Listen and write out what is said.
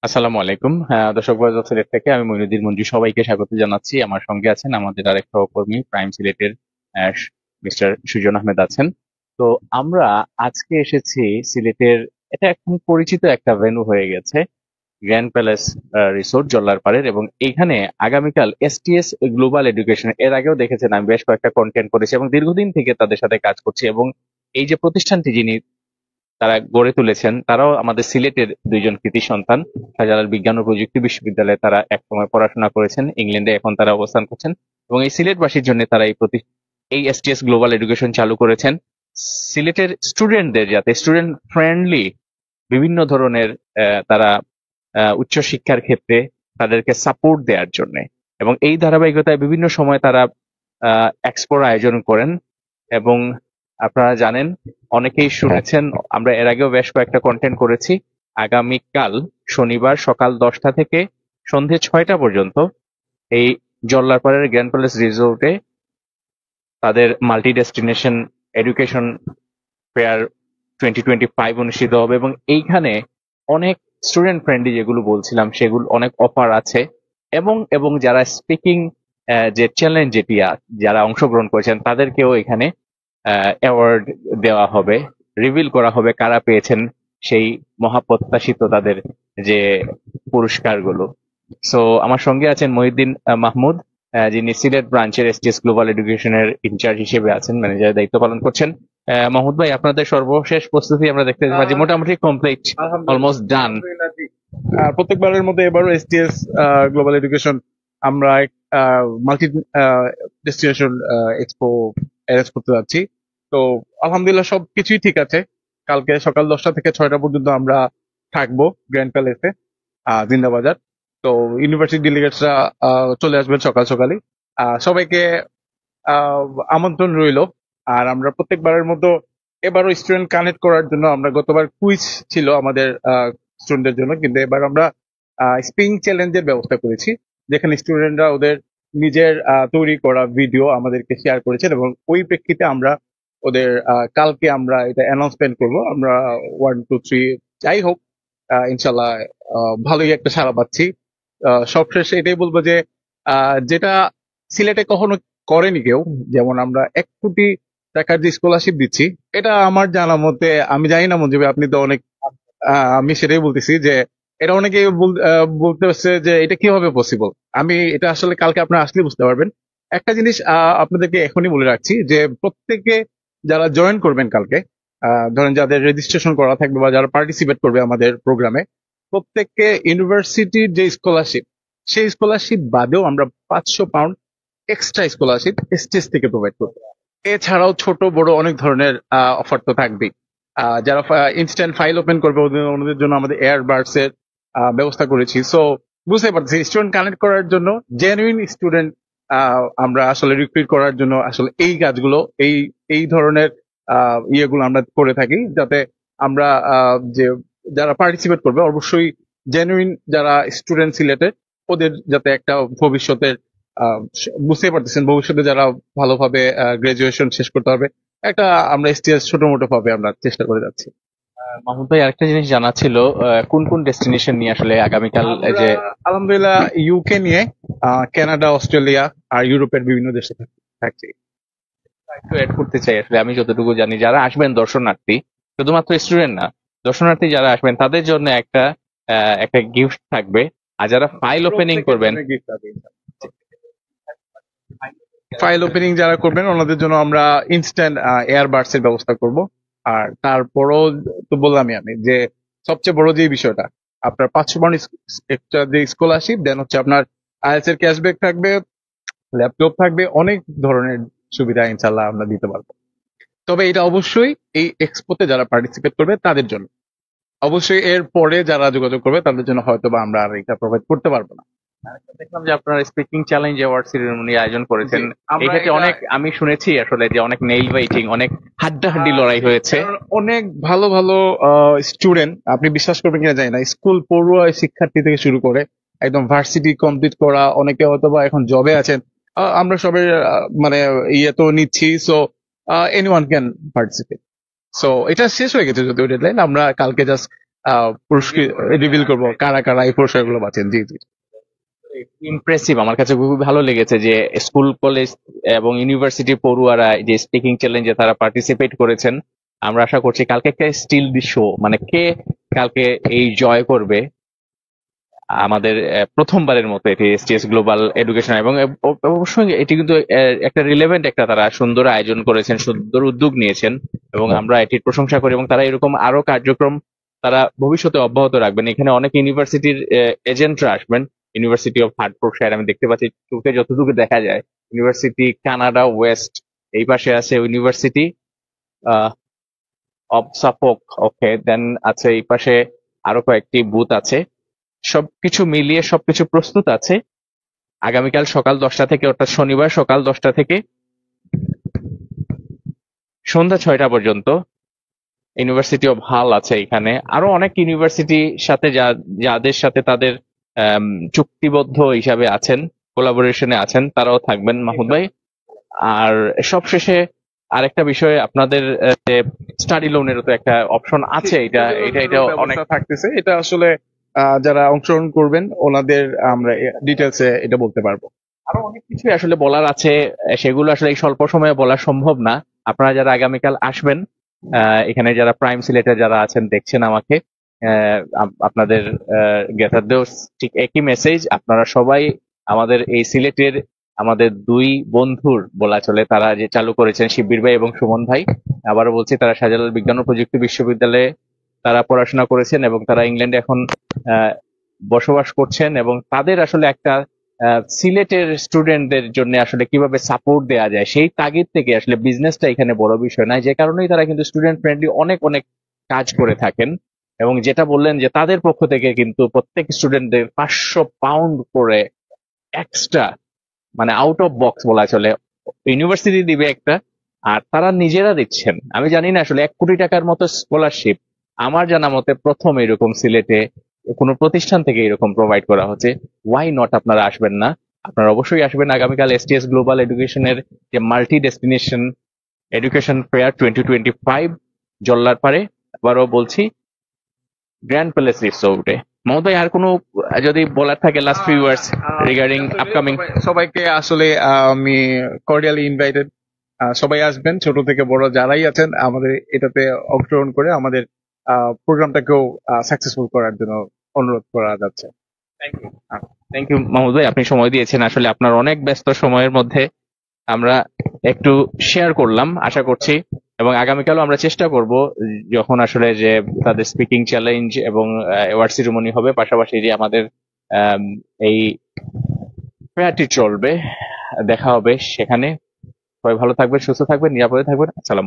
আসসালামু আলাইকুম। দর্শক বন্ধু, সিলেট থেকে আমি মইনুদ্দিন মঞ্জু, সবাইকে স্বাগত জানাচ্ছি। আমার সঙ্গে আছেন আমাদের আরেক সহকর্মী প্রাইম সিলেটের মিস্টার সুজন আহমেদ আছেন। তো আমরা আজকে এসেছি সিলেটের, এটা এখন পরিচিত একটা ভেন্যু হয়ে গেছে, গ্র্যান্ড প্যালেস রিসোর্ট জল্লারপাড়ের। এবং এইখানে আগামীকাল এসটিএস গ্লোবাল এডুকেশন, এর আগেও দেখেছেন আমি বেশ কয়েকটা কন্টেন্ট করেছি এবং দীর্ঘদিন থেকে তাদের সাথে কাজ করছি। এবং এই যে প্রতিষ্ঠানটি যিনি তারা গড়ে তুলেছেন, তারাও আমাদের সিলেটের দুইজন কৃতি সন্তান। শাহজালাল বিজ্ঞান ও প্রযুক্তি বিশ্ববিদ্যালয়ে তারা একসময় পড়াশোনা করেছেন, ইংল্যান্ডে এখন তারা অবস্থান করছেন। এবং এই সিলেটবাসীর জন্য তারা এই এসটিএস গ্লোবাল এডুকেশন চালু করেছেন, সিলেটের স্টুডেন্টদের যাতে স্টুডেন্ট ফ্রেন্ডলি বিভিন্ন ধরনের তারা উচ্চশিক্ষার ক্ষেত্রে তাদেরকে সাপোর্ট দেওয়ার জন্য। এবং এই ধারাবাহিকতায় বিভিন্ন সময় তারা এক্সপোর আয়োজন করেন। এবং আপনারা জানেন, অনেকেই শুনেছেন, আমরা এর আগেও বেশ কয়েকটা কন্টেন্ট করেছি। আগামীকাল শনিবার সকাল 10টা থেকে সন্ধে 6টা পর্যন্ত এই জল্লারপাড়ের গ্র্যান্ড প্যালেস রিসোর্টে তাদের মাল্টি ডেস্টিনেশন এডুকেশন ফেয়ার 2025 অনুষ্ঠিত হবে। এবং এইখানে অনেক স্টুডেন্ট ফ্রেন্ডলি, যেগুলো বলছিলাম সেগুলো অনেক অফার আছে। এবং এবং যারা স্পিকিং যে চ্যালেঞ্জ যেটি যারা অংশগ্রহণ করেছেন তাদেরকেও এখানে অ্যাওয়ার্ড দেওয়া হবে, রিভিল করা হবে কারা পেয়েছেন সেই মহাপ্রত্যাশিত তাদের যে পুরস্কারগুলো। সো আমার সঙ্গে আছেন মহিউদ্দিন মাহমুদ, যিনি সিলেট ব্রাঞ্চের এসটিএস গ্লোবাল এডুকেশনের ইনচার্জ হিসেবে আছেন, ম্যানেজারের দায়িত্ব পালন করছেন। মাহমুদ ভাই, আপনাদের সর্বশেষ প্রস্তুতি আমরা দেখতে পাচ্ছি মোটামুটি কমপ্লিট, অলমোস্ট ডান। আলহামদুলিল্লাহ জি। প্রত্যেকবারের মধ্যে এবারও এসটিএস গ্লোবাল এডুকেশন আমরা মাল্টি ডেস্টিনেশন এক্সপো অ্যারেঞ্জ করতে যাচ্ছি। তো আলহামদুলিল্লাহ সবকিছুই ঠিক আছে। কালকে সকাল 10টা থেকে 6টা পর্যন্ত আমরা থাকবো গ্র্যান্ড প্যালেসে, জিন্দাবাজার। তো ইউনিভার্সিটি ডেলিগেটসরা চলে আসবেন সকাল সকালই। সবাইকে আহ, আমন্ত্রণ রইল। আর আমরা প্রত্যেকবারের মতো এবারও স্টুডেন্ট কানেক্ট করার জন্য, আমরা গতবার কুইজ ছিল আমাদের স্টুডেন্টদের জন্য, কিন্তু এবার আমরা স্পিকিং চ্যালেঞ্জের ব্যবস্থা করেছি, যেখানে স্টুডেন্টরা ওদের নিজের তৈরি করা ভিডিও আমাদেরকে শেয়ার করেছেন। এবং ওই প্রেক্ষিতে আমরা ওদের কালকে আমরা এটা অ্যানাউন্সমেন্ট করব। আমরা 1 2 3 যাই হোক, ইনশাল্লাহ ভালোই একটা সাড়া পাচ্ছি। সবশেষে এটাই বলবো যে যেটা সিলেটে কখনো করেনি কেউ, যেমন আমরা 1 কোটি টাকার যে স্কলারশিপ দিচ্ছি, এটা আমার জানা মতে, আমি জানি না মঞ্জু ভাই, আপনি তো অনেক, আমি সেটাই বলতেছি যে এটা অনেকে বলতে হচ্ছে যে এটা কিভাবে পসিবল। আমি এটা আসলে কালকে আপনারা আসলে বুঝতে পারবেন। একটা জিনিস আপনাদেরকে এখনই বলে রাখছি, যে প্রত্যেকে যারা জয়েন করবেন কালকে, ধরেন যাদের রেজিস্ট্রেশন করা থাকবে বা যারা পার্টিসিপেট করবে আমাদের প্রোগ্রামে, প্রত্যেককে ইউনিভার্সিটির যে স্কলারশিপ, সেই স্কলারশিপ বাদেও আমরা 500 পাউন্ড এক্সট্রা স্কলারশিপ এসটিএস থেকে প্রোভাইড করবো। এছাড়াও ছোট বড় অনেক ধরনের অফার তো থাকবেই। যারা ইনস্ট্যান্ট ফাইল ওপেন করবে ওদের জন্য আমাদের এয়ার বার্ডস এর ব্যবস্থা করেছি। সো বুঝতে পারছি, স্টুডেন্ট কানেক্ট করার জন্য, জেনুইন স্টুডেন্ট আমরা আসলে রিক্রুট করার জন্য আসলে এই কাজগুলো, এই এই ধরনের ইয়েগুলো আমরা করে থাকি, যাতে আমরা যে যারা পার্টিসিপেট করবে অবশ্যই জেনুইন যারা স্টুডেন্ট সিলেটেড, ওদের যাতে একটা ভবিষ্যতের, বুঝতেই পারতেছেন, ভবিষ্যতে যারা ভালোভাবে গ্রাজুয়েশন শেষ করতে হবে, একটা আমরা এসটিএস ছোট মোটো ভাবে আমরা চেষ্টা করে যাচ্ছি। মাহমুদ ভাই, আরেকটা জিনিস জানা ছিল, কোন কোন ডেস্টিনেশন নিয়ে আসলে আগামীকাল আমরা যে আলহামদুলিল্লাহ ইউকে নিয়ে, কানাডা, অস্ট্রেলিয়া আর ইউরোপের বিভিন্ন দেশে থাকছি। একটু অ্যাড করতে চাই। আসলে আমি যতটুকু জানি, যারা আসবেন দর্শনার্থী, শুধুমাত্র স্টুডেন্ট না, দর্শনার্থী যারা আসবেন তাদের জন্য একটা একটা গিফট থাকবে। আর যারা ফাইল ওপেনিং প্রত্যেকের করবেন, জন্য গিফট আছে। ফাইল ওপেনিং যারা করবেন ওনাদের জন্য আমরা ইনস্ট্যান্ট এয়ারবাডস এর ব্যবস্থা করব। আর তারপরও তো বললামই আমি যে সবচেয়ে বড় যে বিষয়টা, আপনার 500 পাউন্ড একটা যে স্কলারশিপ, দেন হচ্ছে আপনার আইএলটিএস এর ক্যাশব্যাক থাকবে, ল্যাপটপ থাকবে, অনেক ধরনের সুবিধা ইনশাল্লাহ আমরা দিতে পারবো। তবে এটা অবশ্যই এই এক্সপোতে যারা পার্টিসিপেট করবে তাদের জন্য। অবশ্যই এর পরে যারা যোগাযোগ করবে তাদের জন্য হয়তো বা আমরা আর এটা প্রোভাইড করতে পারবো না। দেখলাম যে আপনারা স্পিকিং চ্যালেঞ্জ অ্যাওয়ার্ড সেরেমনি আয়োজন করেছেন। জি, আমরা এক্ষেত্রে এটা অনেক, আমি শুনেছি আসলে যে অনেক নেইল বাইটিং, অনেক হাড্ডাহাড্ডি লড়াই হয়েছে। কারণ অনেক ভালো ভালো স্টুডেন্ট, আপনি বিশ্বাস করবেন কিনা জানি না, স্কুল পড়ুয়া শিক্ষার্থী থেকে শুরু করে একদম ভার্সিটি কমপ্লিট করা, অনেকে হয়তো বা এখন জবে আছেন, আমরা সবাই মানে ইয়ে তো নিচ্ছি। So anyone can participate. So এটা শেষ হয়ে গেছে যদিও ডেডলাইন, আমরা কালকে জাস্ট পুরস্কৃত রিভিল করবো কারা কারা এই পুরস্কারগুলো পাচ্ছেন। জি জি। ইমপ্রেসিভ, আমার কাছে খুবই ভালো লেগেছে যে স্কুল কলেজ এবং ইউনিভার্সিটি পড়ুয়ারা যে স্পিকিং চ্যালেঞ্জে তারা পার্টিসিপেট করেছেন। আমরা আশা করছি কালকে একটা স্টিল দি শো, মানে কে কালকে এই জয় করবে। আমাদের প্রথমবারের মতো এটি এসটিএস গ্লোবাল এডুকেশন, এবং অবশ্যই এটি কিন্তু একটা রিলেভেন্ট একটা তারা সুন্দর আয়োজন করেছেন, সুন্দর উদ্যোগ নিয়েছেন এবং আমরা এটির প্রশংসা করি। এবং তারা এরকম আরো কার্যক্রম তারা ভবিষ্যতে অব্যাহত রাখবেন। এখানে অনেক ইউনিভার্সিটির এজেন্টরা আসবেন। ইউনিভার্সিটি অফ হার্টফোর্ডশায়ার আমি দেখতে পাচ্ছি, চোখে যতটুকু দেখা যায়, ইউনিভার্সিটি কানাডা ওয়েস্ট, এই পাশে আছে ইউনিভার্সিটি অফ সাফোক, ওকে, দেন আছে এই পাশে আরো কয়েকটি বুথ আছে। সবকিছু মিলিয়ে সবকিছু প্রস্তুত আছে। আগামীকাল সকাল 10টা থেকে, অর্থাৎ শনিবার সকাল 10টা থেকে সন্ধ্যা 6টা পর্যন্ত ইউনিভার্সিটি অফ হাল আছে এখানে। আরো অনেক ইউনিভার্সিটির সাথে যাদের সাথে তাদের চুক্তিবদ্ধ হিসাবে আছেন, কোলাবোরেশনে আছেন, তারাও থাকবেন মাহমুদ ভাই। আর সবশেষে আরেকটা বিষয়, আপনাদের যে স্টাডি লোনেরও তো একটা অপশন আছে, এটা অনেক থাকতেছে। এটা আসলে যারা অংশগ্রহণ করবেন ওনাদের আমরা ডিটেলসে এটা বলতে পারবো। আরো অনেক কিছু আসলে বলার আছে, সেগুলো আসলে এই স্বল্প সময়ে বলা সম্ভব না। আপনারা যারা আগামীকাল আসবেন, এখানে যারা প্রাইম সিলেটে যারা আছেন দেখছেন আমাকে, আপনাদের জ্ঞাতার্থেও ঠিক একই মেসেজ। আপনারা সবাই আমাদের এই সিলেটের আমাদের দুই বন্ধুর বলা চলে, তারা যে চালু করেছেন শিববীর ভাই এবং সুমন ভাই। আবারও বলছি, তারা শাহজালাল বিজ্ঞান ও প্রযুক্তি বিশ্ববিদ্যালয়ে তারা পড়াশোনা করেছেন এবং তারা ইংল্যান্ডে এখন বসবাস করছেন। এবং তাদের আসলে একটা সিলেটের স্টুডেন্টদের জন্য আসলে কিভাবে সাপোর্ট দেওয়া যায় সেই তাগিদ থেকে আসলে বিজনেসটা এখানে বড় বিষয় নয়, যে কারণেই তারা কিন্তু স্টুডেন্ট ফ্রেন্ডলি অনেক অনেক কাজ করে থাকেন। এবং যেটা বললেন যে তাদের পক্ষ থেকে কিন্তু প্রত্যেক স্টুডেন্টদের 500 পাউন্ড করে এক্সট্রা, মানে আউট অফ বক্স বলা চলে, ইউনিভার্সিটি দিবে একটা, আর তারা নিজেরা দিচ্ছেন। আমি জানি না আসলে 1 কোটি টাকার মতো স্কলারশিপ আমার জানা মতে প্রথম এরকম সিলেটে কোনো প্রতিষ্ঠান থেকে এরকম প্রোভাইড করা হচ্ছে। ওয়াই নট, আপনারা আসবেন না? আপনারা অবশ্যই আসবেন আগামীকাল এসটিএস গ্লোবাল এডুকেশনের যে মাল্টি ডেস্টিনেশন এডুকেশন ফেয়ার 2025 জল্লার পারে। আবারও বলছি, গ্র্যান্ড প্যালেস রিসোর্টে। মহোদয়, আর কোনো যদি বলার থাকে last few words regarding upcoming? সবাইকে আসলে আমি কর্ডিয়ালি ইনভাইটেড, সবাই আসবেন, ছোট থেকে বড় যারাই আছেন আমাদের এটাতে অংশগ্রহণ করে আমাদের প্রোগ্রামটাকেও সাকসেসফুল করার জন্য অনুরোধ করা যাচ্ছে। থ্যাংক ইউ মাহমুদ ভাই, আপনি সময় দিয়েছেন। আসলে আপনার অনেক ব্যস্ত সময়ের মধ্যে আমরা একটু শেয়ার করলাম, আশা করছি। এবং আগামীকালও আমরা চেষ্টা করব, যখন আসলে যে তাদের স্পিকিং চ্যালেঞ্জ এবং অ্যাওয়ার্ড সেরিমনি হবে, পাশাপাশি যে আমাদের এই ফেয়ারটি চলবে, দেখা হবে সেখানে। সবাই ভালো থাকবেন, সুস্থ থাকবেন, নিরাপদে থাকবেন। আসসালাম।